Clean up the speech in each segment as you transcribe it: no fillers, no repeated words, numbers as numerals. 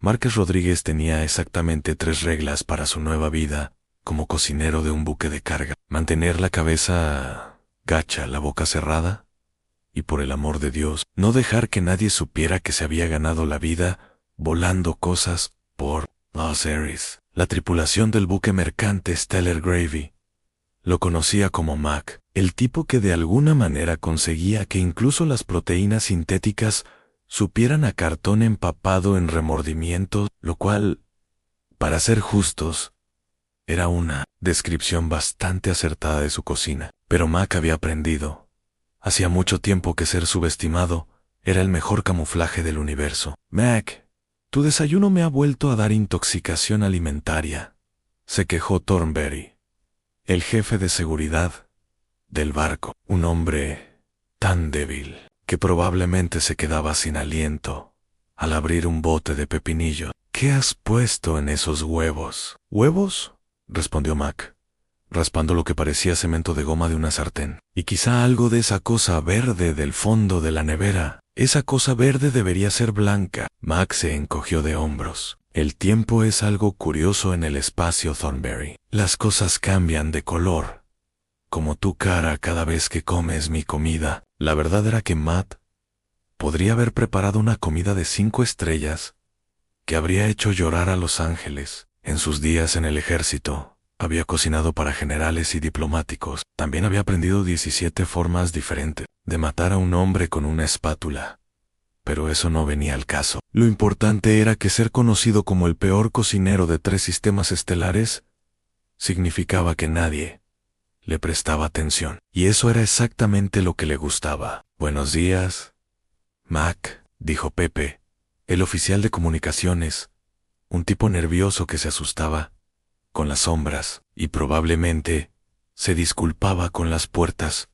Márquez Rodríguez tenía exactamente 3 reglas para su nueva vida como cocinero de un buque de carga: mantener la cabeza gacha, la boca cerrada, y por el amor de Dios, no dejar que nadie supiera que se había ganado la vida volando cosas por Los Aires. La tripulación del buque mercante Stellar Gravy lo conocía como Mac, el tipo que de alguna manera conseguía que incluso las proteínas sintéticas supieran a cartón empapado en remordimiento, lo cual, para ser justos, era una descripción bastante acertada de su cocina. Pero Mac había aprendido, hacía mucho tiempo, que ser subestimado era el mejor camuflaje del universo. Mac, tu desayuno me ha vuelto a dar intoxicación alimentaria, se quejó Thornberry, el jefe de seguridad del barco, un hombre tan débil que probablemente se quedaba sin aliento al abrir un bote de pepinillo. ¿Qué has puesto en esos huevos? ¿Huevos?, respondió Mac, raspando lo que parecía cemento de goma de una sartén. Y quizá algo de esa cosa verde del fondo de la nevera. Esa cosa verde debería ser blanca. Mac se encogió de hombros. El tiempo es algo curioso en el espacio, Thornberry. Las cosas cambian de color, como tu cara cada vez que comes mi comida. La verdad era que Matt podría haber preparado una comida de 5 estrellas que habría hecho llorar a Los Ángeles. En sus días en el ejército, había cocinado para generales y diplomáticos. También había aprendido 17 formas diferentes de matar a un hombre con una espátula. Pero eso no venía al caso. Lo importante era que ser conocido como el peor cocinero de 3 sistemas estelares significaba que nadie le prestaba atención. Y eso era exactamente lo que le gustaba. Buenos días, Mac, dijo Pepe, el oficial de comunicaciones, un tipo nervioso que se asustaba con las sombras y probablemente se disculpaba con las puertas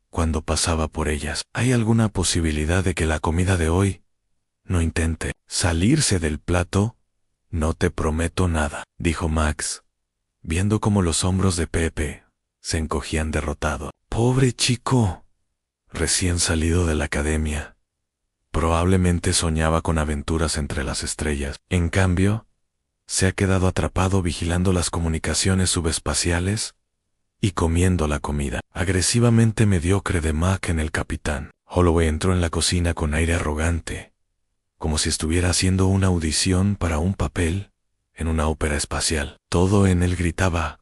cuando pasaba por ellas. ¿Hay alguna posibilidad de que la comida de hoy no intente salirse del plato? No te prometo nada, dijo Max, viendo cómo los hombros de Pepe se encogían derrotado. Pobre chico, recién salido de la academia. Probablemente soñaba con aventuras entre las estrellas. En cambio, se ha quedado atrapado vigilando las comunicaciones subespaciales y comiendo la comida agresivamente mediocre de Mac en el capitán. Holloway entró en la cocina con aire arrogante, como si estuviera haciendo una audición para un papel en una ópera espacial. Todo en él gritaba: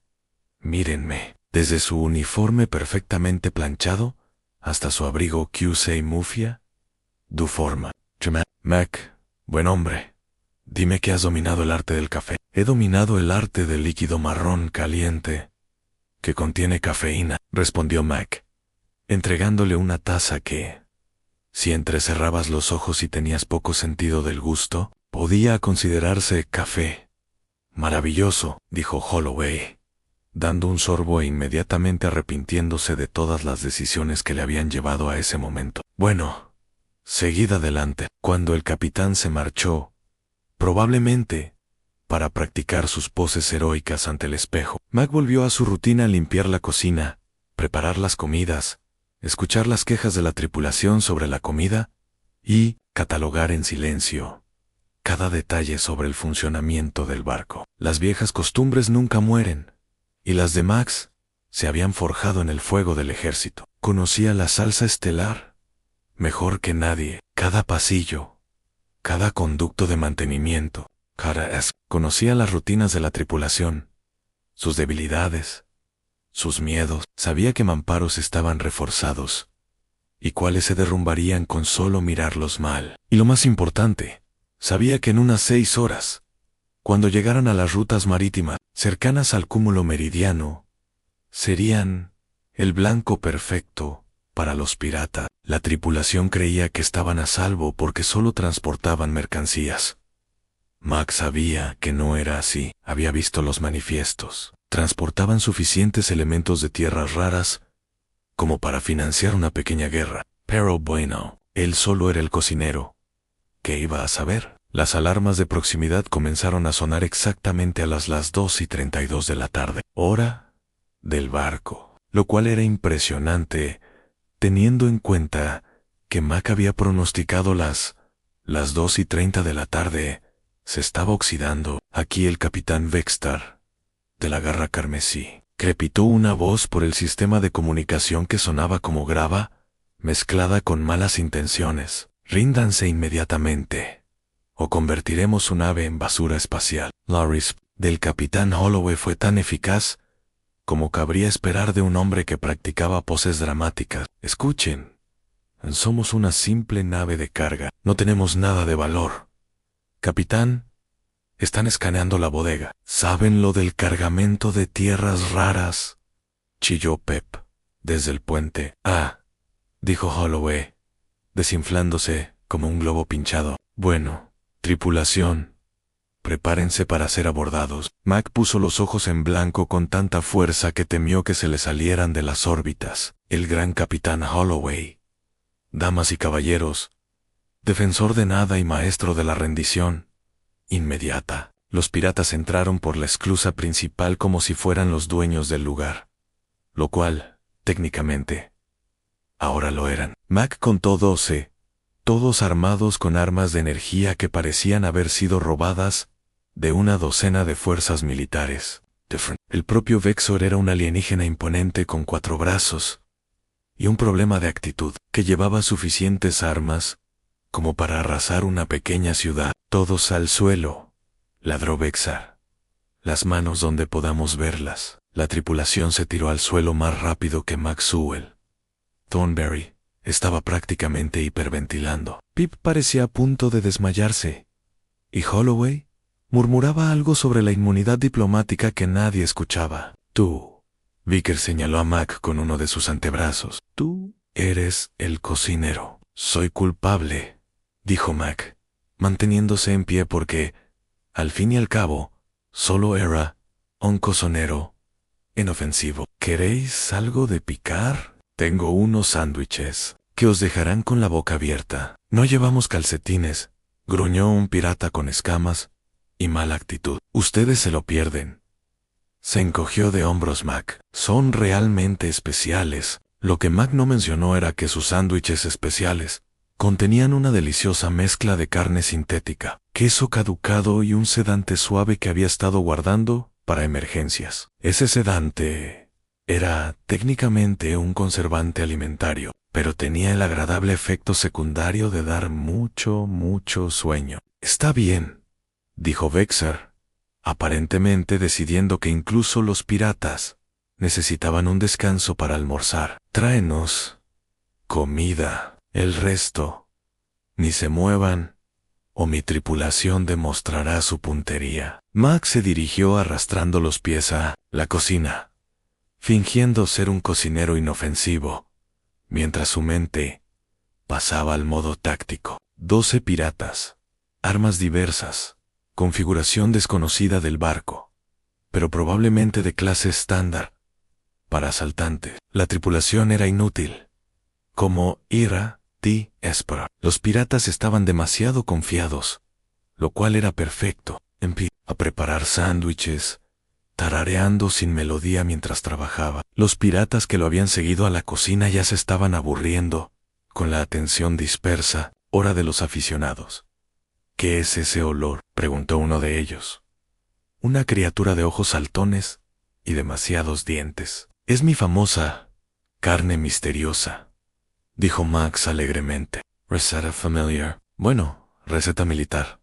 mírenme. Desde su uniforme perfectamente planchado hasta su abrigo QC mufia du forma. Mac, buen hombre, dime que has dominado el arte del café. He dominado el arte del líquido marrón caliente que contiene cafeína, respondió Mac, entregándole una taza que, si entrecerrabas los ojos y tenías poco sentido del gusto, podía considerarse café. Maravilloso, dijo Holloway, dando un sorbo e inmediatamente arrepintiéndose de todas las decisiones que le habían llevado a ese momento. Bueno, seguid adelante. Cuando el capitán se marchó, probablemente para practicar sus poses heroicas ante el espejo, Mac volvió a su rutina: limpiar la cocina, preparar las comidas, escuchar las quejas de la tripulación sobre la comida y catalogar en silencio cada detalle sobre el funcionamiento del barco. Las viejas costumbres nunca mueren, y las de Max se habían forjado en el fuego del ejército. Conocía la salsa estelar mejor que nadie. Cada pasillo, cada conducto de mantenimiento, conocía las rutinas de la tripulación, sus debilidades, sus miedos. Sabía qué mamparos estaban reforzados y cuáles se derrumbarían con solo mirarlos mal. Y lo más importante, sabía que en unas 6 horas, cuando llegaran a las rutas marítimas cercanas al cúmulo meridiano, serían el blanco perfecto para los piratas. La tripulación creía que estaban a salvo porque solo transportaban mercancías. Max sabía que no era así. Había visto los manifiestos. Transportaban suficientes elementos de tierras raras como para financiar una pequeña guerra. Pero bueno, él solo era el cocinero. ¿Qué iba a saber? Las alarmas de proximidad comenzaron a sonar exactamente a las 2:32 de la tarde, hora del barco, lo cual era impresionante teniendo en cuenta que Mac había pronosticado las 2:30 de la tarde Se estaba oxidando. Aquí el capitán Vextar, de la Garra Carmesí, crepitó una voz por el sistema de comunicación que sonaba como grava, mezclada con malas intenciones. Ríndanse inmediatamente, o convertiremos su nave en basura espacial. La respuesta del capitán Holloway fue tan eficaz como cabría esperar de un hombre que practicaba poses dramáticas. Escuchen, somos una simple nave de carga. No tenemos nada de valor. Capitán, están escaneando la bodega. ¿Saben lo del cargamento de tierras raras?, chilló Pep desde el puente. Ah, dijo Holloway, desinflándose como un globo pinchado. Bueno, tripulación, prepárense para ser abordados. Mac puso los ojos en blanco con tanta fuerza que temió que se le salieran de las órbitas. El gran capitán Holloway, damas y caballeros, defensor de nada y maestro de la rendición inmediata. Los piratas entraron por la esclusa principal como si fueran los dueños del lugar, lo cual, técnicamente, ahora lo eran. Mac contó 12, todos armados con armas de energía que parecían haber sido robadas de una docena de fuerzas militares. El propio Vexor era un alienígena imponente con 4 brazos y un problema de actitud, que llevaba suficientes armas como para arrasar una pequeña ciudad. Todos al suelo, ladró Vexar. Las manos donde podamos verlas. La tripulación se tiró al suelo más rápido que Mac Sewell. Thornberry estaba prácticamente hiperventilando. Pip parecía a punto de desmayarse, y Holloway murmuraba algo sobre la inmunidad diplomática que nadie escuchaba. Tú, Vicker señaló a Mac con uno de sus antebrazos. Tú eres el cocinero. Soy culpable, dijo Mac, manteniéndose en pie porque, al fin y al cabo, solo era un cocinero inofensivo. ¿Queréis algo de picar? Tengo unos sándwiches que os dejarán con la boca abierta. No llevamos calcetines, gruñó un pirata con escamas y mala actitud. Ustedes se lo pierden. Se encogió de hombros Mac. Son realmente especiales. Lo que Mac no mencionó era que sus sándwiches especiales contenían una deliciosa mezcla de carne sintética, queso caducado y un sedante suave que había estado guardando para emergencias. Ese sedante era técnicamente un conservante alimentario, pero tenía el agradable efecto secundario de dar mucho sueño. Está bien, dijo Vexar, aparentemente decidiendo que incluso los piratas necesitaban un descanso para almorzar. Tráenos comida. El resto, ni se muevan, o mi tripulación demostrará su puntería. Mac se dirigió arrastrando los pies a la cocina, fingiendo ser un cocinero inofensivo, mientras su mente pasaba al modo táctico. 12 piratas, armas diversas, configuración desconocida del barco, pero probablemente de clase estándar para asaltantes. La tripulación era inútil, como Ira T. Esper. Los piratas estaban demasiado confiados, lo cual era perfecto. A preparar sándwiches, tarareando sin melodía mientras trabajaba. Los piratas que lo habían seguido a la cocina ya se estaban aburriendo, con la atención dispersa, hora de los aficionados. ¿Qué es ese olor?, preguntó uno de ellos. Una criatura de ojos saltones y demasiados dientes. Es mi famosa carne misteriosa, dijo Max alegremente. Receta familiar. Bueno, receta militar.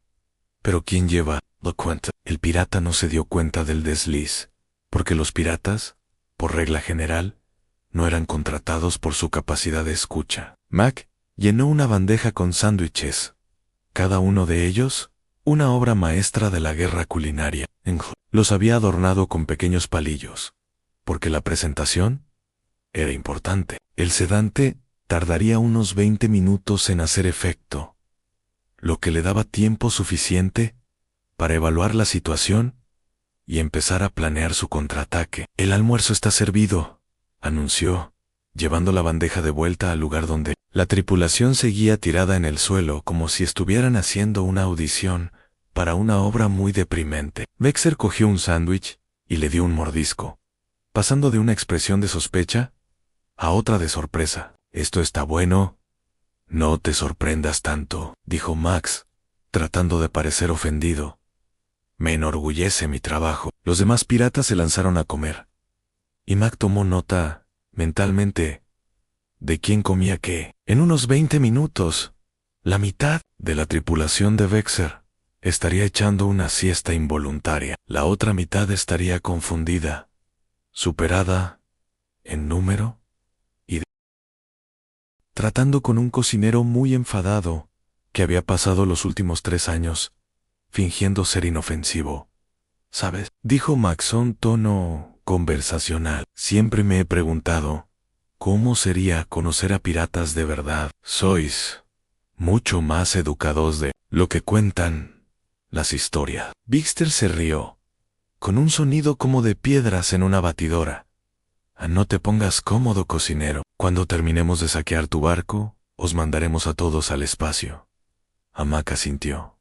Pero ¿quién lleva la cuenta? El pirata no se dio cuenta del desliz, porque los piratas, por regla general, no eran contratados por su capacidad de escucha. Mac llenó una bandeja con sándwiches, cada uno de ellos una obra maestra de la guerra culinaria. Los había adornado con pequeños palillos, porque la presentación era importante. El sedante tardaría unos 20 minutos en hacer efecto, lo que le daba tiempo suficiente para evaluar la situación y empezar a planear su contraataque. El almuerzo está servido, anunció, llevando la bandeja de vuelta al lugar donde la tripulación seguía tirada en el suelo como si estuvieran haciendo una audición para una obra muy deprimente. Vexer cogió un sándwich y le dio un mordisco, pasando de una expresión de sospecha a otra de sorpresa. «¿Esto está bueno?» «No te sorprendas tanto», dijo Max, tratando de parecer ofendido. Me enorgullece mi trabajo. Los demás piratas se lanzaron a comer. Y Mac tomó nota, mentalmente, de quién comía qué. En unos 20 minutos, la mitad de la tripulación de Vexer estaría echando una siesta involuntaria. La otra mitad estaría confundida, superada en número y tratando con un cocinero muy enfadado que había pasado los últimos 3 años fingiendo ser inofensivo. ¿Sabes? Dijo Max en tono conversacional. Siempre me he preguntado, ¿cómo sería conocer a piratas de verdad? Sois mucho más educados de lo que cuentan las historias. Bixter se rió, con un sonido como de piedras en una batidora. No te pongas cómodo, cocinero. Cuando terminemos de saquear tu barco, os mandaremos a todos al espacio. Mac asintió,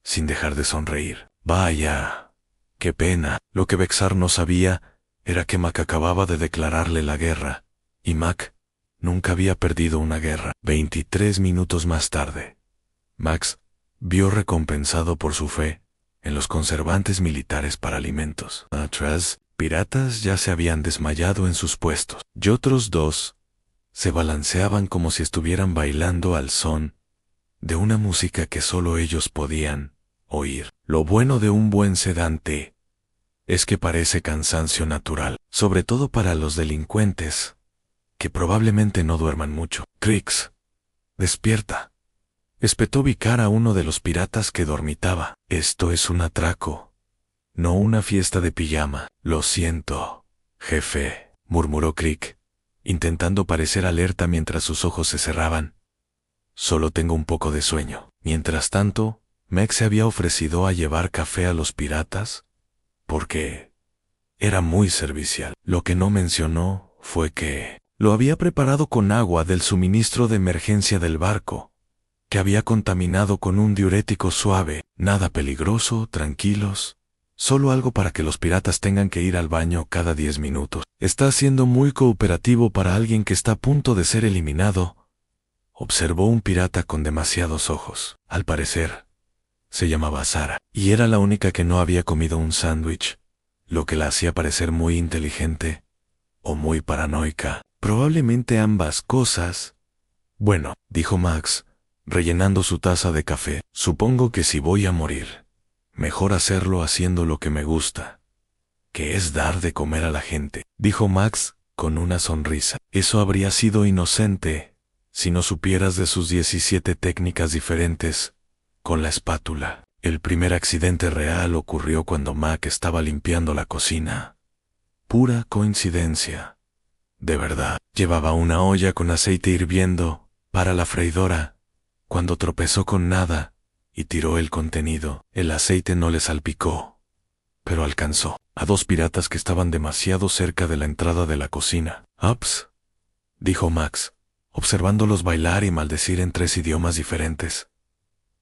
sin dejar de sonreír. Vaya, qué pena. Lo que Vexar no sabía era que Mac acababa de declararle la guerra, y Mac nunca había perdido una guerra. 23 minutos más tarde, Max vio recompensado por su fe en los conservantes militares para alimentos. Atrás, piratas ya se habían desmayado en sus puestos, y otros 2 se balanceaban como si estuvieran bailando al son de una música que solo ellos podían oír. Lo bueno de un buen sedante es que parece cansancio natural, sobre todo para los delincuentes, que probablemente no duerman mucho. Crix, despierta, espetó Vicar a uno de los piratas que dormitaba. Esto es un atraco, no una fiesta de pijama. Lo siento, jefe, murmuró Crick, intentando parecer alerta mientras sus ojos se cerraban. Solo tengo un poco de sueño. Mientras tanto, Meg se había ofrecido a llevar café a los piratas, porque era muy servicial. Lo que no mencionó fue que lo había preparado con agua del suministro de emergencia del barco, que había contaminado con un diurético suave. Nada peligroso, tranquilos, solo algo para que los piratas tengan que ir al baño cada 10 minutos. Está siendo muy cooperativo para alguien que está a punto de ser eliminado, observó un pirata con demasiados ojos. Al parecer, se llamaba Sara, y era la única que no había comido un sándwich, lo que la hacía parecer muy inteligente o muy paranoica. Probablemente ambas cosas. Bueno, dijo Max, rellenando su taza de café, supongo que si voy a morir, mejor hacerlo haciendo lo que me gusta, que es dar de comer a la gente, dijo Max con una sonrisa. Eso habría sido inocente si no supieras de sus 17 técnicas diferentes con la espátula. El primer accidente real ocurrió cuando Mac estaba limpiando la cocina. Pura coincidencia. De verdad, llevaba una olla con aceite hirviendo para la freidora, cuando tropezó con nada y tiró el contenido. El aceite no le salpicó, pero alcanzó a 2 piratas que estaban demasiado cerca de la entrada de la cocina. «Ups», dijo Max, observándolos bailar y maldecir en 3 idiomas diferentes.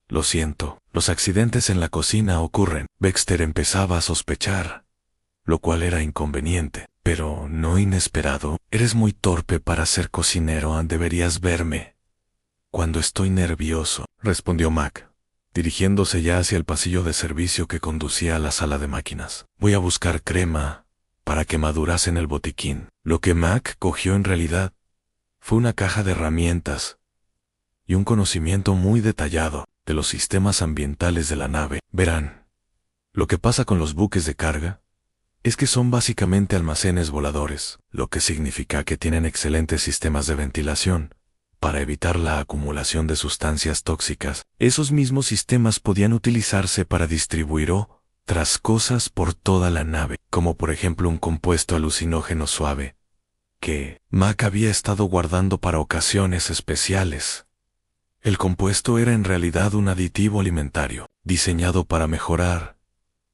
«Lo siento, los accidentes en la cocina ocurren». Baxter empezaba a sospechar, lo cual era inconveniente, pero no inesperado. «Eres muy torpe para ser cocinero, deberías verme cuando estoy nervioso», respondió Mac, dirigiéndose ya hacia el pasillo de servicio que conducía a la sala de máquinas. «Voy a buscar crema para que madurase en el botiquín». Lo que Mac cogió en realidad fue una caja de herramientas y un conocimiento muy detallado de los sistemas ambientales de la nave. Verán, lo que pasa con los buques de carga es que son básicamente almacenes voladores, lo que significa que tienen excelentes sistemas de ventilación para evitar la acumulación de sustancias tóxicas. Esos mismos sistemas podían utilizarse para distribuir otras cosas por toda la nave, como por ejemplo un compuesto alucinógeno suave que Mac había estado guardando para ocasiones especiales. El compuesto era en realidad un aditivo alimentario, diseñado para mejorar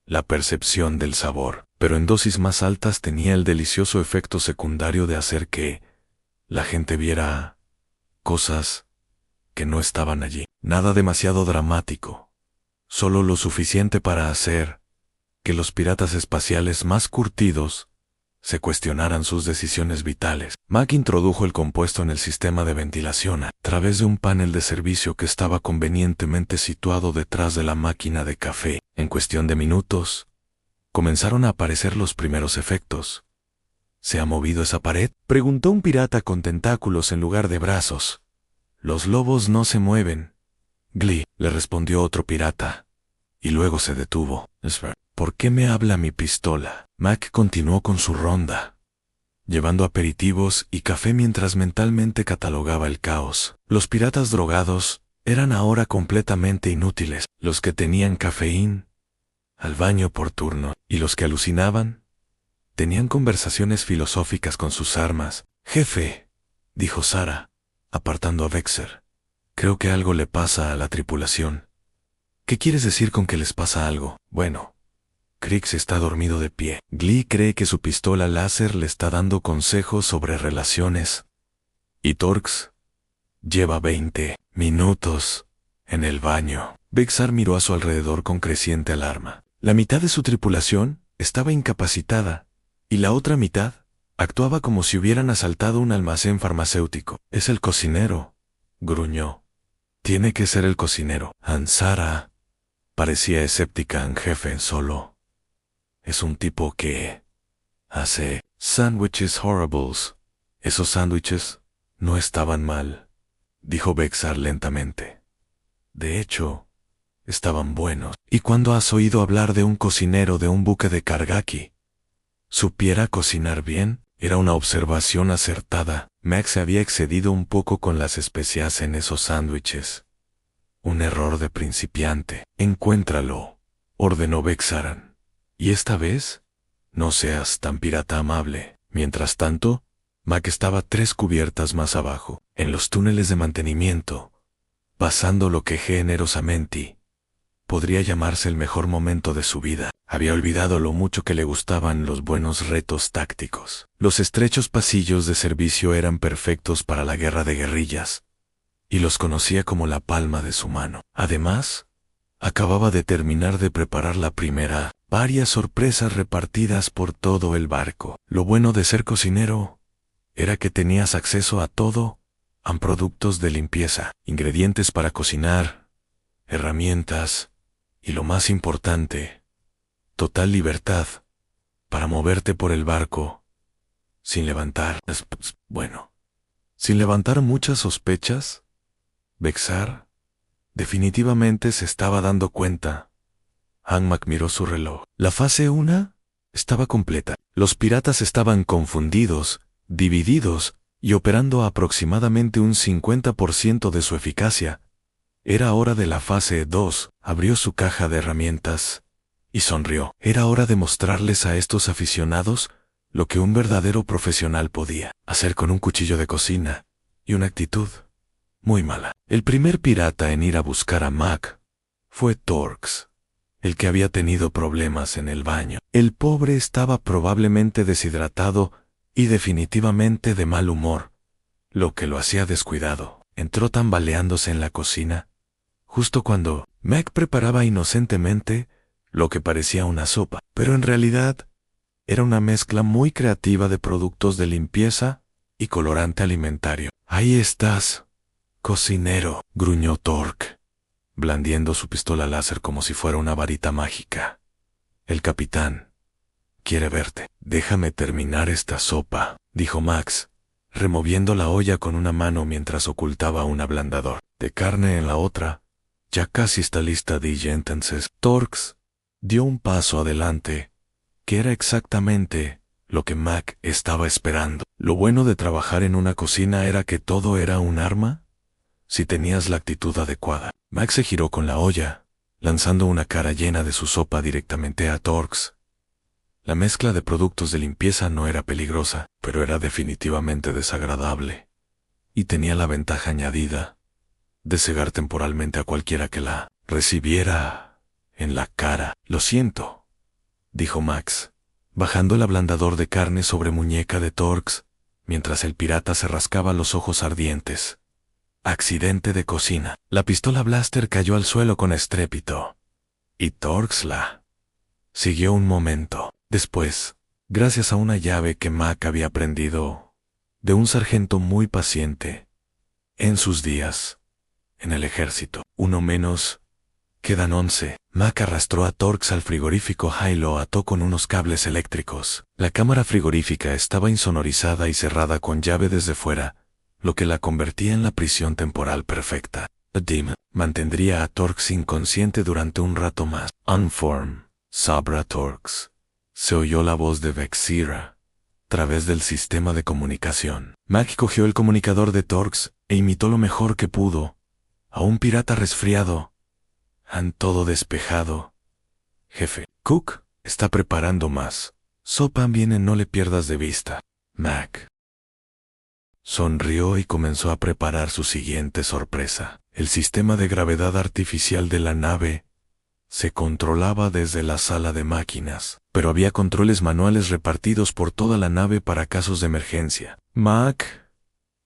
la percepción del sabor, pero en dosis más altas tenía el delicioso efecto secundario de hacer que la gente viera cosas que no estaban allí. Nada demasiado dramático, solo lo suficiente para hacer que los piratas espaciales más curtidos se cuestionaran sus decisiones vitales. Mac introdujo el compuesto en el sistema de ventilación a través de un panel de servicio que estaba convenientemente situado detrás de la máquina de café. En cuestión de minutos, comenzaron a aparecer los primeros efectos. ¿Se ha movido esa pared?, preguntó un pirata con tentáculos en lugar de brazos. Los lobos no se mueven, Glee, le respondió otro pirata. Y luego se detuvo. ¿Por qué me habla mi pistola? Mac continuó con su ronda, llevando aperitivos y café mientras mentalmente catalogaba el caos. Los piratas drogados eran ahora completamente inútiles. Los que tenían cafeína, al baño por turno, y los que alucinaban, tenían conversaciones filosóficas con sus armas. Jefe, dijo Sarah, apartando a Vexer. Creo que algo le pasa a la tripulación. ¿Qué quieres decir con que les pasa algo? Bueno, Crix está dormido de pie. Glee cree que su pistola láser le está dando consejos sobre relaciones. Y Torx lleva 20 minutos en el baño. Vexar miró a su alrededor con creciente alarma. La mitad de su tripulación estaba incapacitada, y la otra mitad actuaba como si hubieran asaltado un almacén farmacéutico. Es el cocinero, gruñó. Tiene que ser el cocinero. Ansara parecía escéptica en jefe. Solo es un tipo que hace sándwiches horribles. Esos sándwiches no estaban mal, dijo Vexar lentamente. De hecho, estaban buenos. ¿Y cuándo has oído hablar de un cocinero de un buque de carga aquí? ¿Supiera cocinar bien? Era una observación acertada. Max se había excedido un poco con las especias en esos sándwiches. Un error de principiante. Encuéntralo, ordenó Vexaran. Y esta vez, no seas tan pirata amable. Mientras tanto, Mac estaba 3 cubiertas más abajo, en los túneles de mantenimiento, pasando lo que generosamente podría llamarse el mejor momento de su vida. Había olvidado lo mucho que le gustaban los buenos retos tácticos. Los estrechos pasillos de servicio eran perfectos para la guerra de guerrillas, y los conocía como la palma de su mano. Además, acababa de terminar de preparar la primera, varias sorpresas repartidas por todo el barco. Lo bueno de ser cocinero era que tenías acceso a todo, a productos de limpieza, ingredientes para cocinar, herramientas, y lo más importante, total libertad para moverte por el barco sin levantar, sin levantar muchas sospechas. Vexar definitivamente se estaba dando cuenta. Hanmac miró su reloj. La fase 1 estaba completa. Los piratas estaban confundidos, divididos y operando a aproximadamente un 50% de su eficacia. Era hora de la fase 2. Abrió su caja de herramientas y sonrió. Era hora de mostrarles a estos aficionados lo que un verdadero profesional podía hacer con un cuchillo de cocina y una actitud muy mala. El primer pirata en ir a buscar a Mac fue Torx, el que había tenido problemas en el baño. El pobre estaba probablemente deshidratado y definitivamente de mal humor, lo que lo hacía descuidado. Entró tambaleándose en la cocina, justo cuando Mac preparaba inocentemente lo que parecía una sopa, pero en realidad era una mezcla muy creativa de productos de limpieza y colorante alimentario. «Ahí estás, cocinero», gruñó Torque, blandiendo su pistola láser como si fuera una varita mágica. «El capitán quiere verte». «Déjame terminar esta sopa», dijo Max, removiendo la olla con una mano mientras ocultaba un ablandador de carne en la otra. «Ya casi está lista, DJ. Entonces». Torx dio un paso adelante, que era exactamente lo que Mac estaba esperando. Lo bueno de trabajar en una cocina era que todo era un arma si tenías la actitud adecuada. Mac se giró con la olla, lanzando una cara llena de su sopa directamente a Torx. La mezcla de productos de limpieza no era peligrosa, pero era definitivamente desagradable, y tenía la ventaja añadida de cegar temporalmente a cualquiera que la recibiera en la cara. «Lo siento», dijo Max, bajando el ablandador de carne sobre muñeca de Torx, mientras el pirata se rascaba los ojos ardientes. «Accidente de cocina». La pistola blaster cayó al suelo con estrépito, y Torx la siguió un momento. Después, gracias a una llave que Mac había aprendido de un sargento muy paciente en sus días en el ejército. Uno menos, quedan 11. Mac arrastró a Torx al frigorífico y lo ató con unos cables eléctricos. La cámara frigorífica estaba insonorizada y cerrada con llave desde fuera, lo que la convertía en la prisión temporal perfecta. Dim mantendría a Torx inconsciente durante un rato más. Unform, Sabra Torx. Se oyó la voz de Vexira a través del sistema de comunicación. Mac cogió el comunicador de Torx e imitó lo mejor que pudo a un pirata resfriado. Han todo despejado. Jefe, Cook está preparando más. Sopa viene, no le pierdas de vista. Mac sonrió y comenzó a preparar su siguiente sorpresa. El sistema de gravedad artificial de la nave se controlaba desde la sala de máquinas, pero había controles manuales repartidos por toda la nave para casos de emergencia. Mac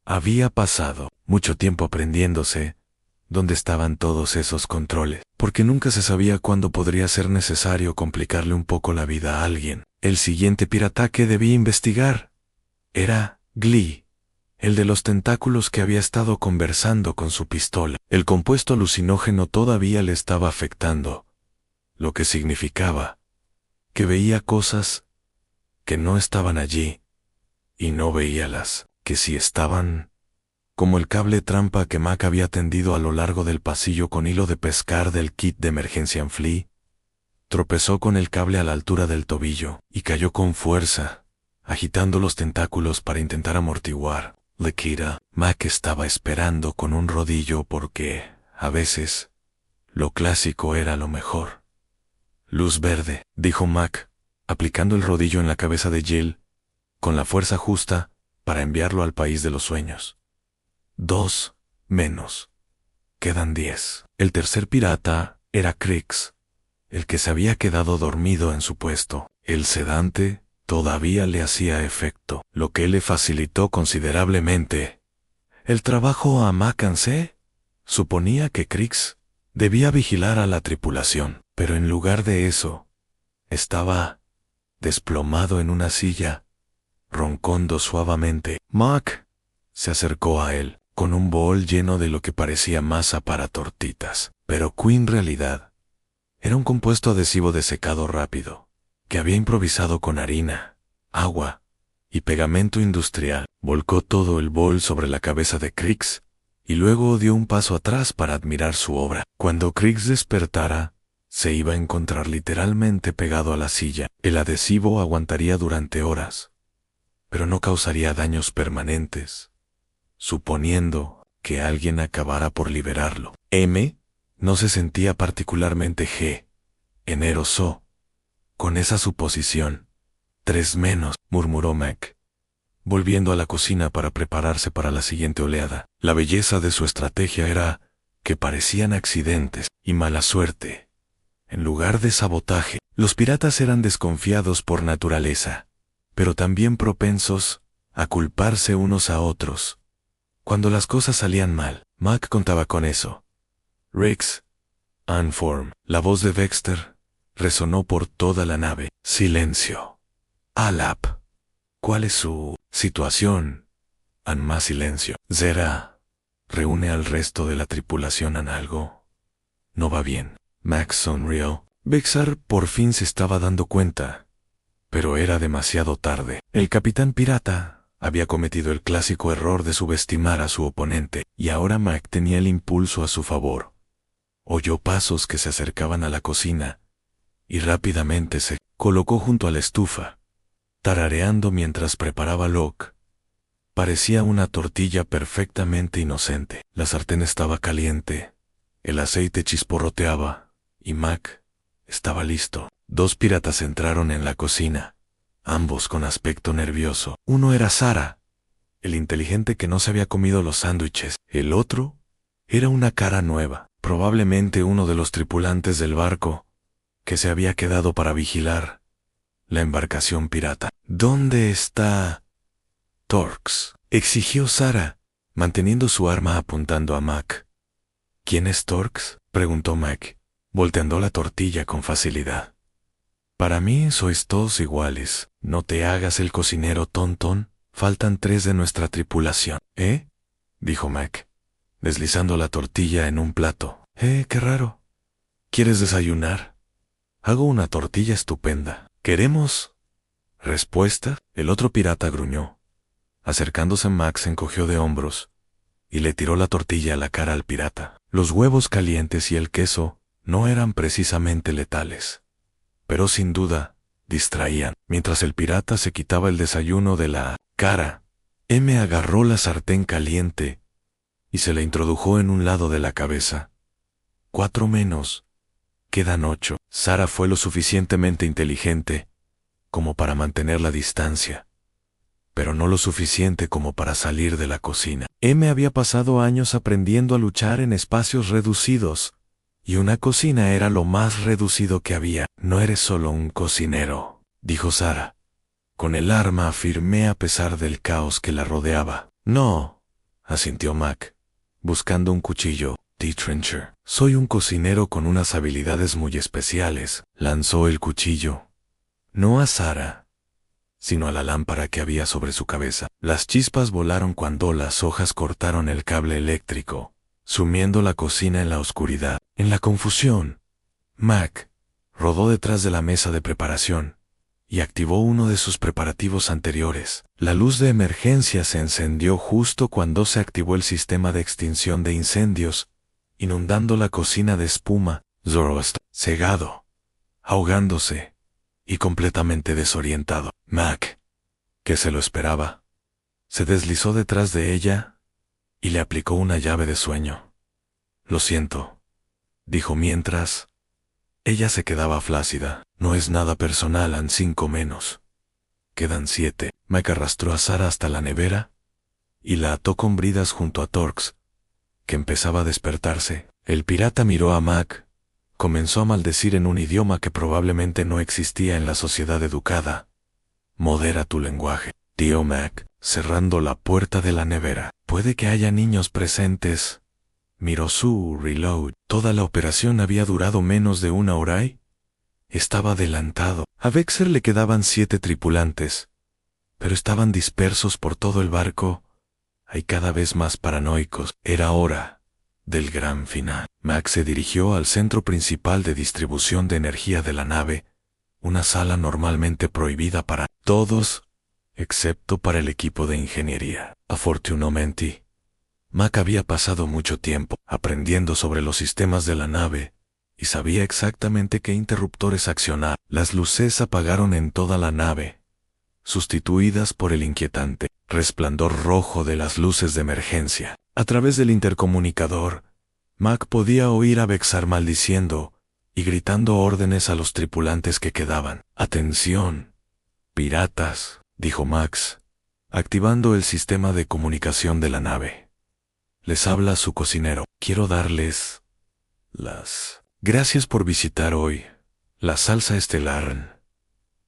había pasado mucho tiempo aprendiéndose dónde estaban todos esos controles, porque nunca se sabía cuándo podría ser necesario complicarle un poco la vida a alguien. El siguiente pirata que debía investigar era Glee, el de los tentáculos que había estado conversando con su pistola. El compuesto alucinógeno todavía le estaba afectando, lo que significaba que veía cosas que no estaban allí y no veía las que sí estaban, como el cable trampa que Mac había tendido a lo largo del pasillo con hilo de pescar del kit de emergencia en Flea. Tropezó con el cable a la altura del tobillo y cayó con fuerza, agitando los tentáculos para intentar amortiguar. Lekira, Mac estaba esperando con un rodillo porque, a veces, lo clásico era lo mejor. Luz verde, dijo Mac, aplicando el rodillo en la cabeza de Jill, con la fuerza justa para enviarlo al país de los sueños. 2 menos. Quedan 10. El tercer pirata era Crix, el que se había quedado dormido en su puesto. El sedante todavía le hacía efecto, lo que le facilitó considerablemente el trabajo a Mackenzie. Suponía que Crix debía vigilar a la tripulación, pero en lugar de eso, estaba desplomado en una silla, roncando suavemente. Mac se acercó a él con un bol lleno de lo que parecía masa para tortitas, pero que en realidad era un compuesto adhesivo de secado rápido, que había improvisado con harina, agua y pegamento industrial. Volcó todo el bol sobre la cabeza de Crix y luego dio un paso atrás para admirar su obra. Cuando Crix despertara, se iba a encontrar literalmente pegado a la silla. El adhesivo aguantaría durante horas, pero no causaría daños permanentes, suponiendo que alguien acabara por liberarlo. M no se sentía particularmente generoso con esa suposición. 3 menos, murmuró Mac, volviendo a la cocina para prepararse para la siguiente oleada. La belleza de su estrategia era que parecían accidentes y mala suerte, en lugar de sabotaje. Los piratas eran desconfiados por naturaleza, pero también propensos a culparse unos a otros cuando las cosas salían mal. Mac contaba con eso. Rix, Unform. La voz de Vexter resonó por toda la nave. Silencio. Alap. ¿Cuál es su situación? And más silencio. Zera. Reúne al resto de la tripulación en algo. No va bien. Max sonrió. Vexter por fin se estaba dando cuenta, pero era demasiado tarde. El capitán pirata había cometido el clásico error de subestimar a su oponente, y ahora Mac tenía el impulso a su favor. Oyó pasos que se acercaban a la cocina, y rápidamente se colocó junto a la estufa, tarareando mientras preparaba Locke. Parecía una tortilla perfectamente inocente. La sartén estaba caliente, el aceite chisporroteaba, y Mac estaba listo. 2 piratas entraron en la cocina, ambos con aspecto nervioso. Uno era Sara, el inteligente que no se había comido los sándwiches. El otro era una cara nueva, probablemente uno de los tripulantes del barco, que se había quedado para vigilar la embarcación pirata. ¿Dónde está Torx?, exigió Sara, manteniendo su arma apuntando a Mac. ¿Quién es Torx?, preguntó Mac, volteando la tortilla con facilidad. Para mí sois todos iguales. No te hagas el cocinero tontón. Faltan 3 de nuestra tripulación. ¿Eh? Dijo Mac, deslizando la tortilla en un plato. Qué raro. ¿Quieres desayunar? Hago una tortilla estupenda. ¿Queremos respuesta? El otro pirata gruñó. Acercándose, Mac se encogió de hombros y le tiró la tortilla a la cara al pirata. Los huevos calientes y el queso no eran precisamente letales, pero sin duda distraían. Mientras el pirata se quitaba el desayuno de la cara, M agarró la sartén caliente y se la introdujo en un lado de la cabeza. 4 menos. Quedan 8. Sara fue lo suficientemente inteligente como para mantener la distancia, pero no lo suficiente como para salir de la cocina. M había pasado años aprendiendo a luchar en espacios reducidos, y una cocina era lo más reducido que había. No eres solo un cocinero, dijo Sara. Con el arma afirmé a pesar del caos que la rodeaba. No, asintió Mac, buscando un cuchillo. Trencher. Soy un cocinero con unas habilidades muy especiales. Lanzó el cuchillo, no a Sara, sino a la lámpara que había sobre su cabeza. Las chispas volaron cuando las hojas cortaron el cable eléctrico, sumiendo la cocina en la oscuridad. En la confusión, Mac rodó detrás de la mesa de preparación y activó uno de sus preparativos anteriores. La luz de emergencia se encendió justo cuando se activó el sistema de extinción de incendios, inundando la cocina de espuma. Zoroaster, cegado, ahogándose y completamente desorientado. Mac, que se lo esperaba, se deslizó detrás de ella y le aplicó una llave de sueño. Lo siento, dijo mientras ella se quedaba flácida. No es nada personal, han 5 menos. Quedan 7. Mac arrastró a Sara hasta la nevera y la ató con bridas junto a Torx, que empezaba a despertarse. El pirata miró a Mac, comenzó a maldecir en un idioma que probablemente no existía en la sociedad educada. Modera tu lenguaje, tío Mac, cerrando la puerta de la nevera. Puede que haya niños presentes. Miró su reload. Toda la operación había durado menos de 1 hora y estaba adelantado. A Vexer le quedaban 7 tripulantes, pero estaban dispersos por todo el barco y cada vez más paranoicos. Era hora del gran final. Mac se dirigió al centro principal de distribución de energía de la nave, una sala normalmente prohibida para todos, excepto para el equipo de ingeniería. Afortunadamente, Mac había pasado mucho tiempo aprendiendo sobre los sistemas de la nave y sabía exactamente qué interruptores accionar. Las luces apagaron en toda la nave, sustituidas por el inquietante resplandor rojo de las luces de emergencia. A través del intercomunicador, Mac podía oír a Vexar maldiciendo y gritando órdenes a los tripulantes que quedaban. «Atención, piratas», dijo Max, activando el sistema de comunicación de la nave. «Les habla su cocinero. Quiero darles las gracias por visitar hoy la salsa estelar.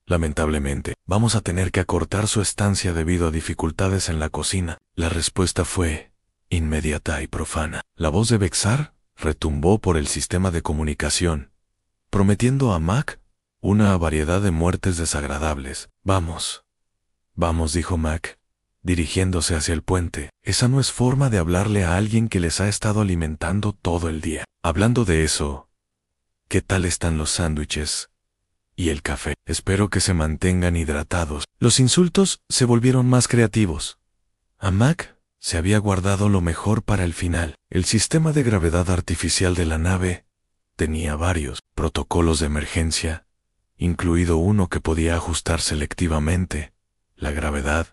Lamentablemente, vamos a tener que acortar su estancia debido a dificultades en la cocina». La respuesta fue inmediata y profana. La voz de Vexar retumbó por el sistema de comunicación, prometiendo a Mac una variedad de muertes desagradables. «Vamos, dijo Mac, dirigiéndose hacia el puente. «Esa no es forma de hablarle a alguien que les ha estado alimentando todo el día. Hablando de eso, ¿qué tal están los sándwiches y el café? Espero que se mantengan hidratados». Los insultos se volvieron más creativos. A Mac se había guardado lo mejor para el final. El sistema de gravedad artificial de la nave tenía varios protocolos de emergencia, incluido uno que podía ajustar selectivamente la gravedad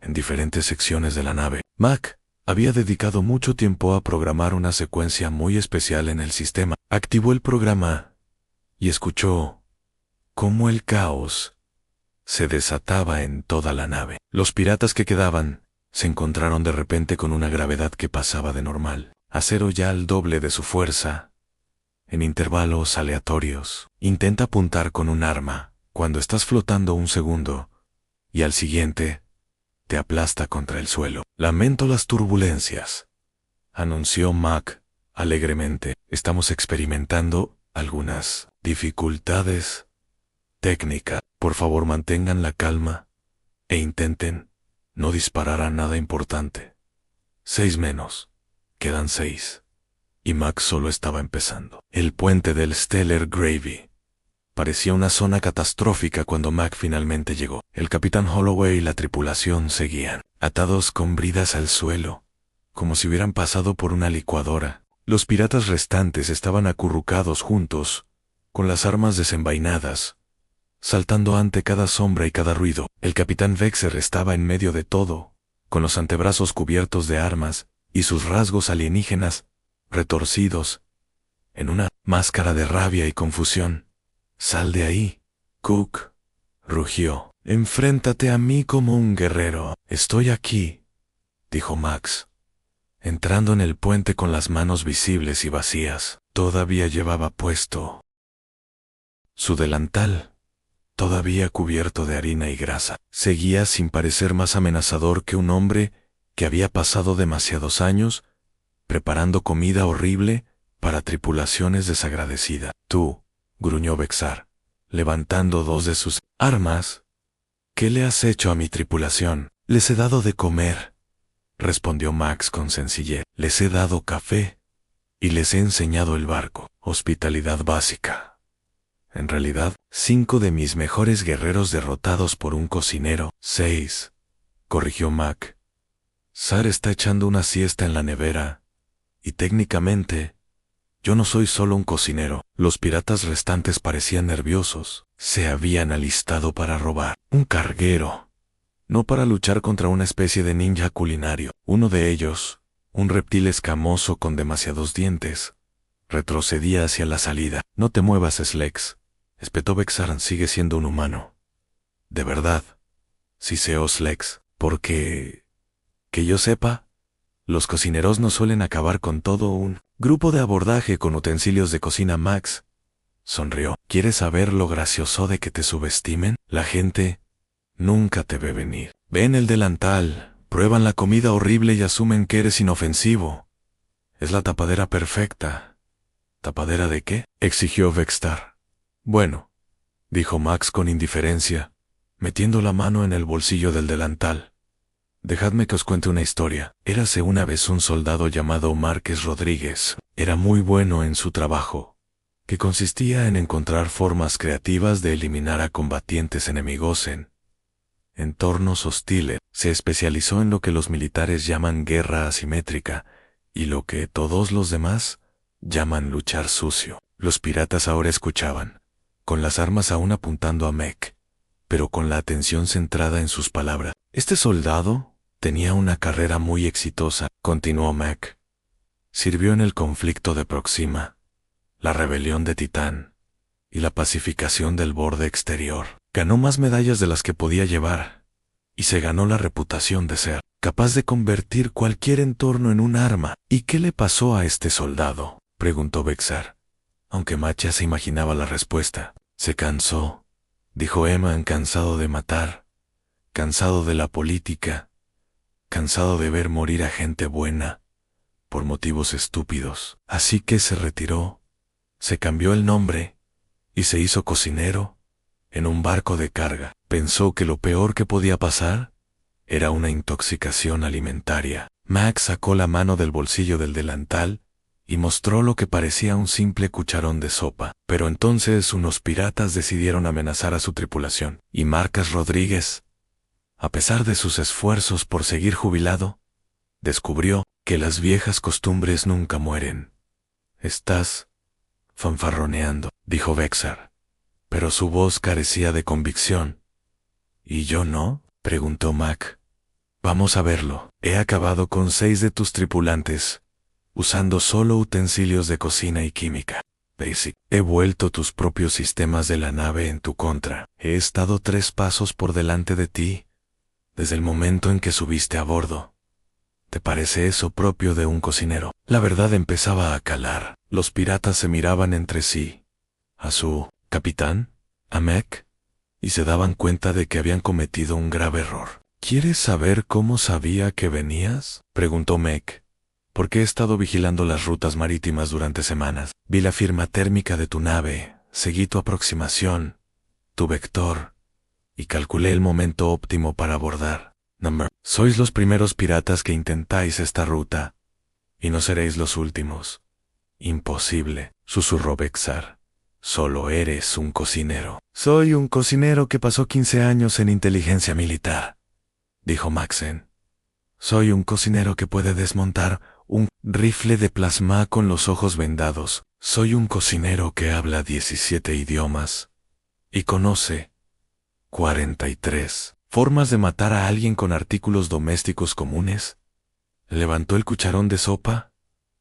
en diferentes secciones de la nave. Mac había dedicado mucho tiempo a programar una secuencia muy especial en el sistema. Activó el programa y escuchó cómo el caos se desataba en toda la nave. Los piratas que quedaban se encontraron de repente con una gravedad que pasaba de normal a 0 ya al doble de su fuerza, en intervalos aleatorios. Intenta apuntar con un arma cuando estás flotando un segundo y al siguiente te aplasta contra el suelo. «Lamento las turbulencias», anunció Mac alegremente. «Estamos experimentando algunas dificultades Técnica. Por favor, mantengan la calma e intenten no disparar a nada importante. 6 menos. Quedan 6. Y Max solo estaba empezando. El puente del Stellar Gravy parecía una zona catastrófica cuando Mac finalmente llegó. El capitán Holloway y la tripulación seguían, atados con bridas al suelo, como si hubieran pasado por una licuadora. Los piratas restantes estaban acurrucados juntos, con las armas desenvainadas, saltando ante cada sombra y cada ruido. El capitán Vexer estaba en medio de todo, con los antebrazos cubiertos de armas y sus rasgos alienígenas retorcidos en una máscara de rabia y confusión. «Sal de ahí, Cook», rugió. «Enfréntate a mí como un guerrero». «Estoy aquí», dijo Max, entrando en el puente con las manos visibles y vacías. Todavía llevaba puesto su delantal, todavía cubierto de harina y grasa. Seguía sin parecer más amenazador que un hombre que había pasado demasiados años preparando comida horrible para tripulaciones desagradecidas. «Tú», gruñó Vexar, levantando 2 de sus armas. «¿Qué le has hecho a mi tripulación?» «Les he dado de comer», respondió Max con sencillez. «Les he dado café y les he enseñado el barco. Hospitalidad básica. En realidad, 5 de mis mejores guerreros derrotados por un cocinero». «6», corrigió Mac. «Sar está echando una siesta en la nevera, y técnicamente yo no soy solo un cocinero». Los piratas restantes parecían nerviosos. Se habían alistado para robar un carguero, no para luchar contra una especie de ninja culinario. Uno de ellos, un reptil escamoso con demasiados dientes, retrocedía hacia la salida. «No te muevas, Slex», espetó Vexar. «Sigue siendo un humano». «¿De verdad?», siseó Slex. «Porque, que yo sepa, los cocineros no suelen acabar con todo un grupo de abordaje con utensilios de cocina». Max sonrió. «¿Quieres saber lo gracioso de que te subestimen? La gente nunca te ve venir. Ven el delantal, prueban la comida horrible y asumen que eres inofensivo. Es la tapadera perfecta». «¿Tapadera de qué?», exigió Vextar. «Bueno», dijo Max con indiferencia, metiendo la mano en el bolsillo del delantal. «Dejadme que os cuente una historia. Érase una vez un soldado llamado Márquez Rodríguez. Era muy bueno en su trabajo, que consistía en encontrar formas creativas de eliminar a combatientes enemigos en entornos hostiles. Se especializó en lo que los militares llaman guerra asimétrica y lo que todos los demás llaman luchar sucio». Los piratas ahora escuchaban, con las armas aún apuntando a Mec, pero con la atención centrada en sus palabras. «Este soldado tenía una carrera muy exitosa», continuó Mac. «Sirvió en el conflicto de Proxima, la rebelión de Titán y la pacificación del borde exterior. Ganó más medallas de las que podía llevar y se ganó la reputación de ser capaz de convertir cualquier entorno en un arma». «¿Y qué le pasó a este soldado?», preguntó Vexar, aunque Mac ya se imaginaba la respuesta. «Se cansó», dijo Emma, «cansado de matar, cansado de la política, cansado de ver morir a gente buena por motivos estúpidos. Así que se retiró, se cambió el nombre y se hizo cocinero en un barco de carga. Pensó que lo peor que podía pasar era una intoxicación alimentaria». Max sacó la mano del bolsillo del delantal y mostró lo que parecía un simple cucharón de sopa. Pero entonces unos piratas decidieron amenazar a su tripulación, y Márquez Rodríguez, a pesar de sus esfuerzos por seguir jubilado, descubrió que las viejas costumbres nunca mueren. «Estás fanfarroneando», dijo Vexar, pero su voz carecía de convicción. «¿Y yo no?», preguntó Mac. «Vamos a verlo. He acabado con 6 de tus tripulantes, usando solo utensilios de cocina y química. Basic. He vuelto tus propios sistemas de la nave en tu contra. He estado 3 pasos por delante de ti desde el momento en que subiste a bordo. ¿Te parece eso propio de un cocinero?». La verdad empezaba a calar. Los piratas se miraban entre sí, a su capitán, a Mec, y se daban cuenta de que habían cometido un grave error. «¿Quieres saber cómo sabía que venías?», preguntó Mec. «Porque he estado vigilando las rutas marítimas durante semanas. Vi la firma térmica de tu nave, seguí tu aproximación tu vector, y calculé el momento óptimo para abordar. Sois los primeros piratas que intentáis esta ruta, y no seréis los últimos. Imposible, susurró Vexar. Solo eres un cocinero. Soy un cocinero que pasó 15 años en inteligencia militar, dijo Maxen. Soy un cocinero que puede desmontar un rifle de plasma con los ojos vendados. Soy un cocinero que habla 17 idiomas y conoce 43 formas de matar a alguien con artículos domésticos comunes. Levantó el cucharón de sopa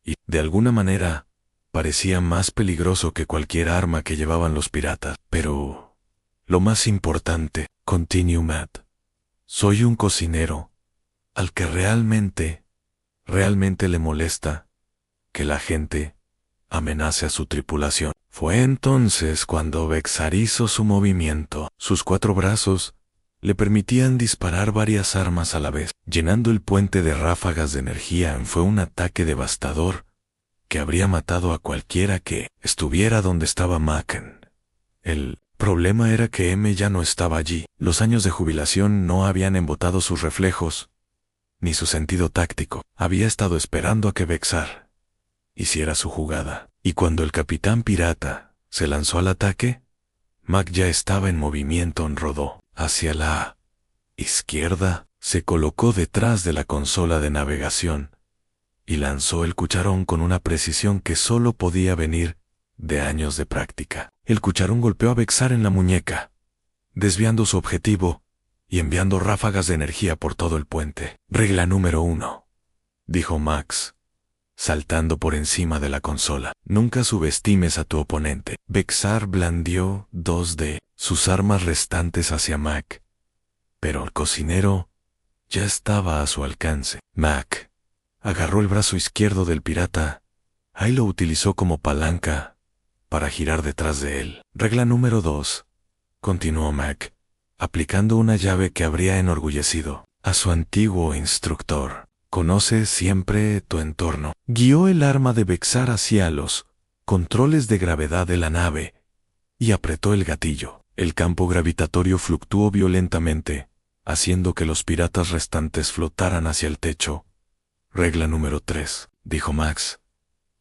y, de alguna manera, parecía más peligroso que cualquier arma que llevaban los piratas. Pero, lo más importante, continuó Matt, soy un cocinero al que realmente le molesta que la gente amenace a su tripulación. Fue entonces cuando Vexar hizo su movimiento. Sus 4 brazos le permitían disparar varias armas a la vez, llenando el puente de ráfagas de energía. Fue un ataque devastador que habría matado a cualquiera que estuviera donde estaba Maken. El problema era que M ya no estaba allí. Los años de jubilación no habían embotado sus reflejos, ni su sentido táctico. Había estado esperando a que Vexar hiciera su jugada. Y cuando el capitán pirata se lanzó al ataque, Mac ya estaba en movimiento. Rodó hacia la izquierda, se colocó detrás de la consola de navegación y lanzó el cucharón con una precisión que solo podía venir de años de práctica. El cucharón golpeó a Vexar en la muñeca, desviando su objetivo y enviando ráfagas de energía por todo el puente. Regla número 1, dijo Max, saltando por encima de la consola. Nunca subestimes a tu oponente. Vexar blandió 2 de sus armas restantes hacia Mac, pero el cocinero ya estaba a su alcance. Mac agarró el brazo izquierdo del pirata y lo utilizó como palanca para girar detrás de él. Regla número 2, continuó Mac, aplicando una llave que habría enorgullecido a su antiguo instructor. Conoce siempre tu entorno. Guió el arma de Vexar hacia los controles de gravedad de la nave y apretó el gatillo. El campo gravitatorio fluctuó violentamente, haciendo que los piratas restantes flotaran hacia el techo. Regla número 3, dijo Max,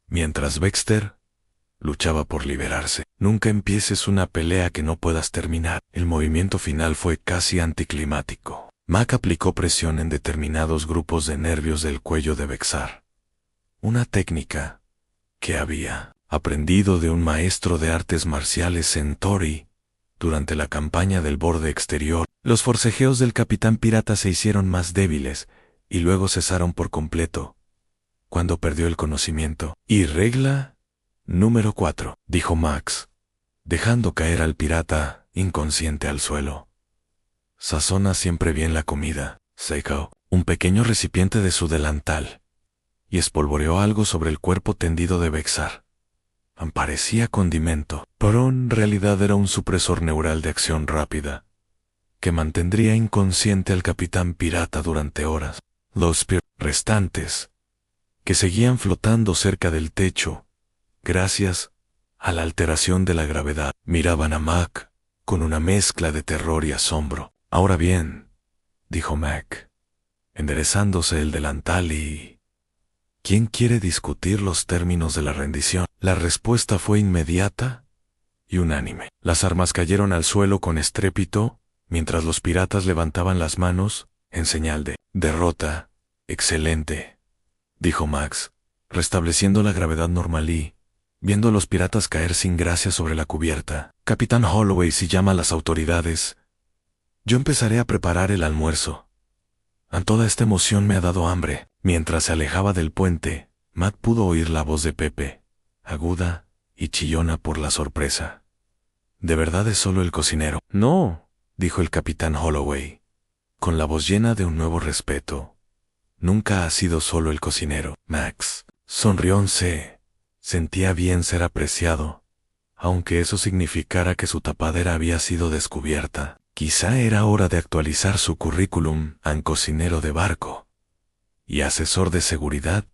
mientras Vexter luchaba por liberarse. Nunca empieces una pelea que no puedas terminar. El movimiento final fue casi anticlimático. Mac aplicó presión en determinados grupos de nervios del cuello de Vexar, una técnica que había aprendido de un maestro de artes marciales Centauri durante la campaña del borde exterior. Los forcejeos del capitán pirata se hicieron más débiles y luego cesaron por completo cuando perdió el conocimiento. Y regla número 4, dijo Max, dejando caer al pirata inconsciente al suelo. Sazona siempre bien la comida. Sacó un pequeño recipiente de su delantal y espolvoreó algo sobre el cuerpo tendido de Vexar. Parecía condimento, pero en realidad era un supresor neural de acción rápida que mantendría inconsciente al capitán pirata durante horas. Los restantes, que seguían flotando cerca del techo, gracias a la alteración de la gravedad, miraban a Mac con una mezcla de terror y asombro. Ahora bien, dijo Mac, enderezándose el delantal y... ¿Quién quiere discutir los términos de la rendición? La respuesta fue inmediata y unánime. Las armas cayeron al suelo con estrépito, mientras los piratas levantaban las manos en señal de derrota. Excelente, dijo Max, restableciendo la gravedad normal y viendo a los piratas caer sin gracia sobre la cubierta. Capitán Holloway, si llama a las autoridades, yo empezaré a preparar el almuerzo. Toda esta emoción me ha dado hambre. Mientras se alejaba del puente, Matt pudo oír la voz de Pepe, aguda y chillona por la sorpresa. ¿De verdad es solo el cocinero? No, dijo el capitán Holloway, con la voz llena de un nuevo respeto. Nunca ha sido solo el cocinero. Max sonrió. Se sentía bien ser apreciado, aunque eso significara que su tapadera había sido descubierta. Quizá era hora de actualizar su currículum. Cocinero de barco y asesor de seguridad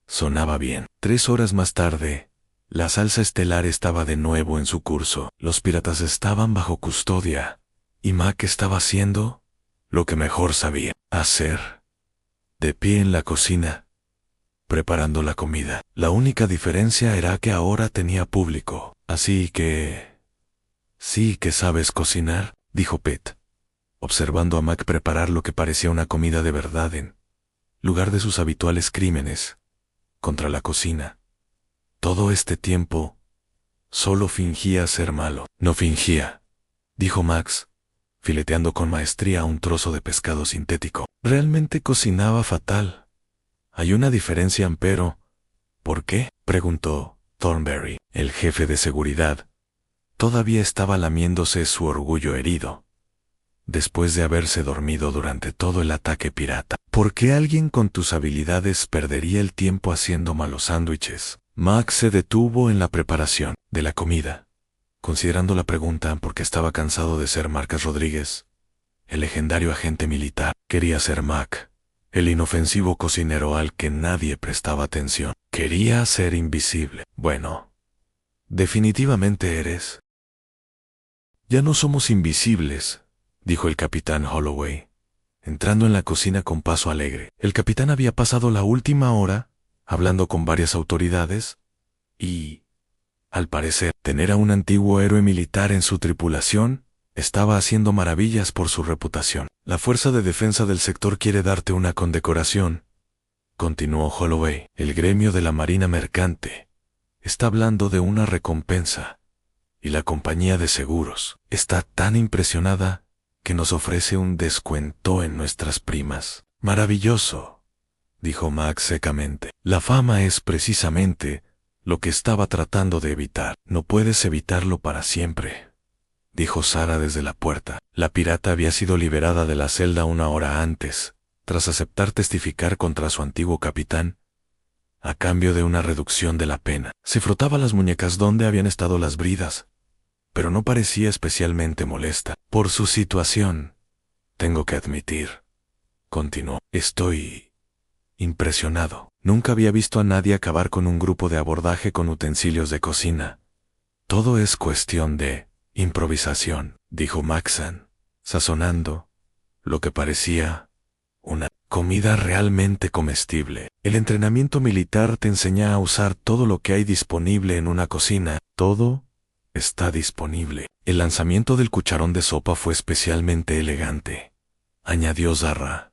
sonaba bien. 3 horas más tarde, La salsa estelar estaba de nuevo en su curso. Los piratas estaban bajo custodia, y Mac estaba haciendo lo que mejor sabía hacer, de pie en la cocina, preparando la comida. La única diferencia era que ahora tenía público. Así que... Sí que sabes cocinar, dijo Pete, observando a Mac preparar lo que parecía una comida de verdad en lugar de sus habituales crímenes contra la cocina. Todo este tiempo, solo fingía ser malo. No fingía, dijo Max, fileteando con maestría un trozo de pescado sintético. Realmente cocinaba fatal. Hay una diferencia, pero... ¿Por qué?, preguntó Thornberry. El jefe de seguridad todavía estaba lamiéndose su orgullo herido, después de haberse dormido durante todo el ataque pirata. ¿Por qué alguien con tus habilidades perdería el tiempo haciendo malos sándwiches? Max se detuvo en la preparación de la comida, considerando la pregunta porque estaba cansado de ser Marcus Rodríguez, el legendario agente militar. Quería ser Mac, el inofensivo cocinero al que nadie prestaba atención. Quería ser invisible. Bueno, definitivamente eres. Ya no somos invisibles, dijo el capitán Holloway, entrando en la cocina con paso alegre. El capitán había pasado la última hora hablando con varias autoridades y, al parecer, tener a un antiguo héroe militar en su tripulación estaba haciendo maravillas por su reputación. La Fuerza de Defensa del sector quiere darte una condecoración, continuó Holloway. El gremio de la Marina Mercante está hablando de una recompensa, y la compañía de seguros está tan impresionada que nos ofrece un descuento en nuestras primas. Maravilloso, dijo Max secamente. La fama es precisamente lo que estaba tratando de evitar. No puedes evitarlo para siempre, dijo Sara desde la puerta. La pirata había sido liberada de la celda una hora antes, tras aceptar testificar contra su antiguo capitán, a cambio de una reducción de la pena. Se frotaba las muñecas donde habían estado las bridas, pero no parecía especialmente molesta por su situación. Tengo que admitir, continuó, estoy impresionado. Nunca había visto a nadie acabar con un grupo de abordaje con utensilios de cocina. Todo es cuestión de improvisación, dijo Maxon, sazonando lo que parecía una comida realmente comestible. El entrenamiento militar te enseña a usar todo lo que hay disponible en una cocina. Todo está disponible. El lanzamiento del cucharón de sopa fue especialmente elegante, añadió Zarra.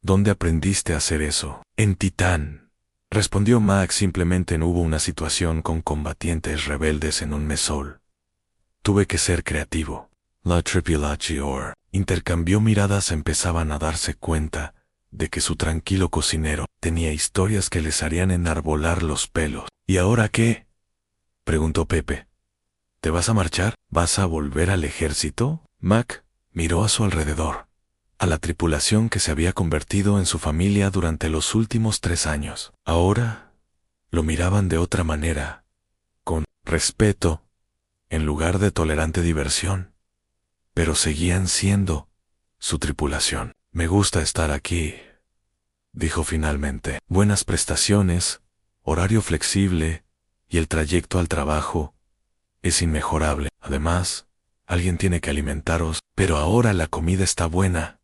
¿Dónde aprendiste a hacer eso? En Titán, respondió Max. Simplemente no hubo una situación con combatientes rebeldes en un mesol. Tuve que ser creativo. La tripulación intercambió miradas. Empezaban a darse cuenta de que su tranquilo cocinero tenía historias que les harían enarbolar los pelos. ¿Y ahora qué?, preguntó Pepe. ¿Te vas a marchar? ¿Vas a volver al ejército? Mac miró a su alrededor, a la tripulación que se había convertido en su familia durante los últimos 3 años. Ahora lo miraban de otra manera, con respeto, en lugar de tolerante diversión, pero seguían siendo su tripulación. Me gusta estar aquí, dijo finalmente. Buenas prestaciones, horario flexible y el trayecto al trabajo es inmejorable. Además, alguien tiene que alimentaros. Pero ahora la comida está buena,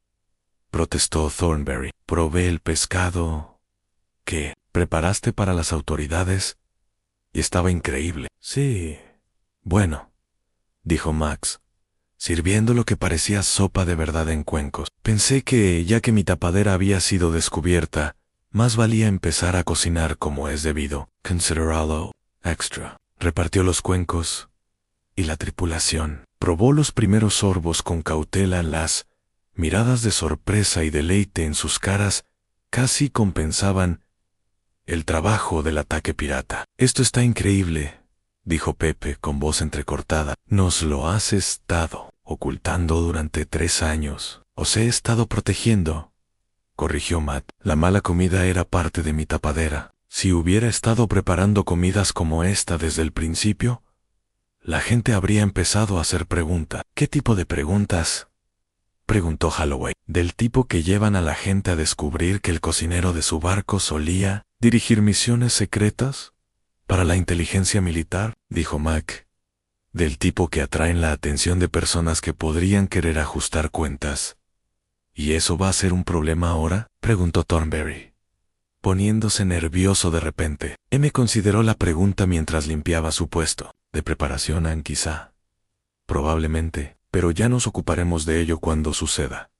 protestó Thornberry. Probé el pescado que preparaste para las autoridades y estaba increíble. Sí. Bueno, dijo Max, sirviendo lo que parecía sopa de verdad en cuencos. Pensé que, ya que mi tapadera había sido descubierta, más valía empezar a cocinar como es debido. Consideralo extra. Repartió los cuencos y la tripulación probó los primeros sorbos con cautela. Las miradas de sorpresa y deleite en sus caras casi compensaban el trabajo del ataque pirata. Esto está increíble, dijo Pepe con voz entrecortada. Nos lo has estado ocultando durante 3 años. Os he estado protegiendo, corrigió Matt. La mala comida era parte de mi tapadera. Si hubiera estado preparando comidas como esta desde el principio, la gente habría empezado a hacer preguntas. ¿Qué tipo de preguntas?, preguntó Holloway. Del tipo que llevan a la gente a descubrir que el cocinero de su barco solía dirigir misiones secretas Para la inteligencia militar, dijo Mac, del tipo que atraen la atención de personas que podrían querer ajustar cuentas. ¿Y eso va a ser un problema ahora?, preguntó Thornberry, poniéndose nervioso de repente. M consideró la pregunta mientras limpiaba su puesto. De preparación, quizá. Probablemente, pero ya nos ocuparemos de ello cuando suceda.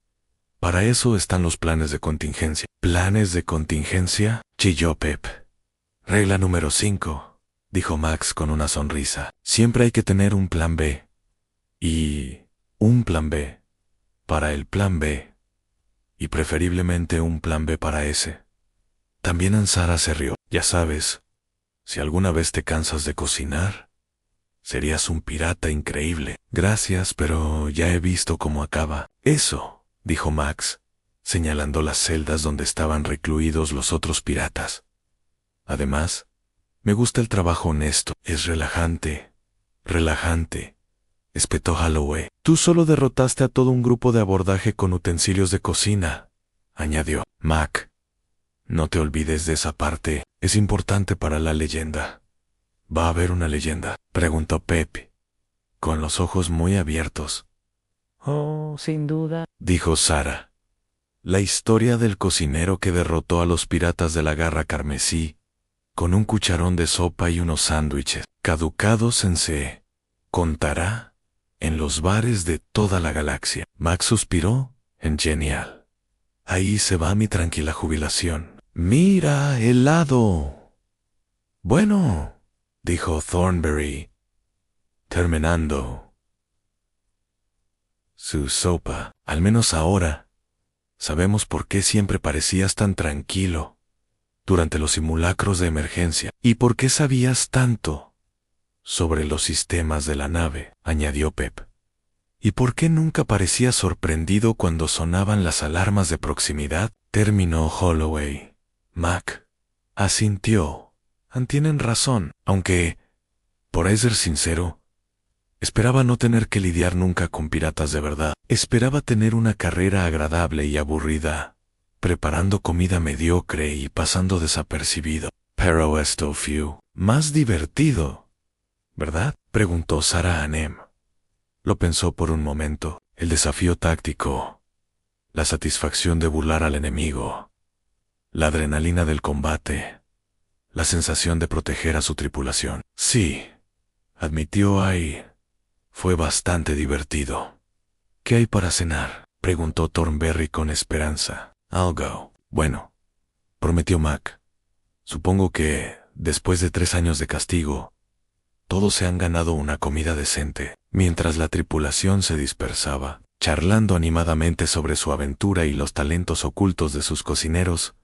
Para eso están los planes de contingencia. ¿Planes de contingencia?, chilló Pep. Regla número 5, dijo Max con una sonrisa. Siempre hay que tener un plan B. Y un plan B para el plan B. Y preferiblemente un plan B para ese. También Ansara se rió. Ya sabes, si alguna vez te cansas de cocinar, serías un pirata increíble. Gracias, pero ya he visto cómo acaba. Eso, dijo Max, señalando las celdas donde estaban recluidos los otros piratas. Además, me gusta el trabajo honesto. Es relajante. Relajante, espetó Holloway. Tú solo derrotaste a todo un grupo de abordaje con utensilios de cocina, añadió. Mac, no te olvides de esa parte. Es importante para la leyenda. ¿Va a haber una leyenda?, preguntó Pep, con los ojos muy abiertos. Oh, sin duda, dijo Sarah. La historia del cocinero que derrotó a los piratas de la Garra Carmesí con un cucharón de sopa y unos sándwiches caducados se contará en los bares de toda la galaxia. Max suspiró en genial. Ahí se va mi tranquila jubilación. ¡Mira, helado! Bueno, dijo Thornberry, terminando su sopa. Al menos ahora sabemos por qué siempre parecías tan tranquilo durante los simulacros de emergencia. ¿Y por qué sabías tanto sobre los sistemas de la nave?, añadió Pep. ¿Y por qué nunca parecías sorprendido cuando sonaban las alarmas de proximidad?, terminó Holloway. Mac asintió. Tienen razón, aunque, por ser sincero, esperaba no tener que lidiar nunca con piratas de verdad. Esperaba tener una carrera agradable y aburrida, preparando comida mediocre y pasando desapercibido. Pero esto fue más divertido, ¿verdad?, preguntó Sarah Anem. Lo pensó por un momento. El desafío táctico, la satisfacción de burlar al enemigo, la adrenalina del combate, la sensación de proteger a su tripulación. Sí, admitió ahí. Fue bastante divertido. ¿Qué hay para cenar?, preguntó Thornberry con esperanza. Algo. Bueno, prometió Mac. Supongo que, después de 3 años de castigo, todos se han ganado una comida decente. Mientras la tripulación se dispersaba, charlando animadamente sobre su aventura y los talentos ocultos de sus cocineros,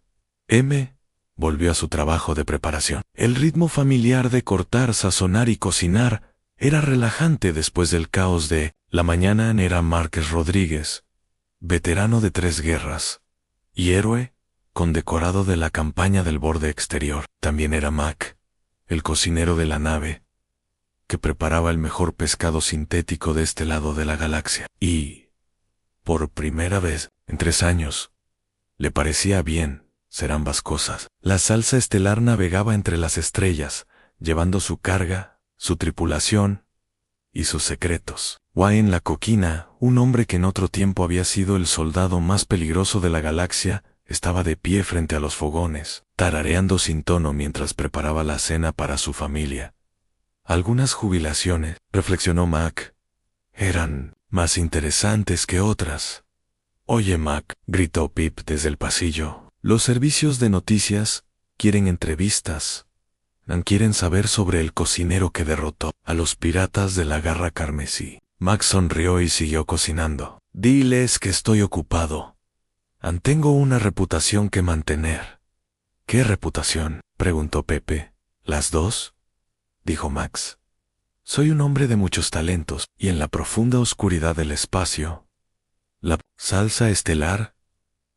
M volvió a su trabajo de preparación. El ritmo familiar de cortar, sazonar y cocinar era relajante después del caos de la mañana. Era Márquez Rodríguez, veterano de 3 guerras y héroe condecorado de la campaña del borde exterior. También era Mac, el cocinero de la nave, que preparaba el mejor pescado sintético de este lado de la galaxia. Y, por primera vez en 3 años, le parecía bien ser ambas cosas. La salsa estelar navegaba entre las estrellas, llevando su carga, su tripulación y sus secretos. Wayne la Coquina, un hombre que en otro tiempo había sido el soldado más peligroso de la galaxia, estaba de pie frente a los fogones, tarareando sin tono mientras preparaba la cena para su familia. Algunas jubilaciones, reflexionó Mac, eran más interesantes que otras. Oye, Mac, gritó Pip desde el pasillo. Los servicios de noticias quieren entrevistas. Quieren saber sobre el cocinero que derrotó a los piratas de la Garra Carmesí. Mac sonrió y siguió cocinando. Diles que estoy ocupado. Tengo una reputación que mantener. ¿Qué reputación?, preguntó Pepe. ¿Las dos?, dijo Max. Soy un hombre de muchos talentos, y en la profunda oscuridad del espacio, la salsa estelar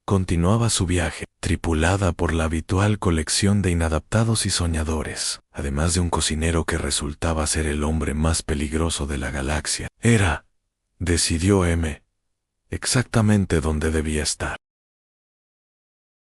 continuaba su viaje, tripulada por la habitual colección de inadaptados y soñadores, además de un cocinero que resultaba ser el hombre más peligroso de la galaxia. Era, decidió M, exactamente donde debía estar.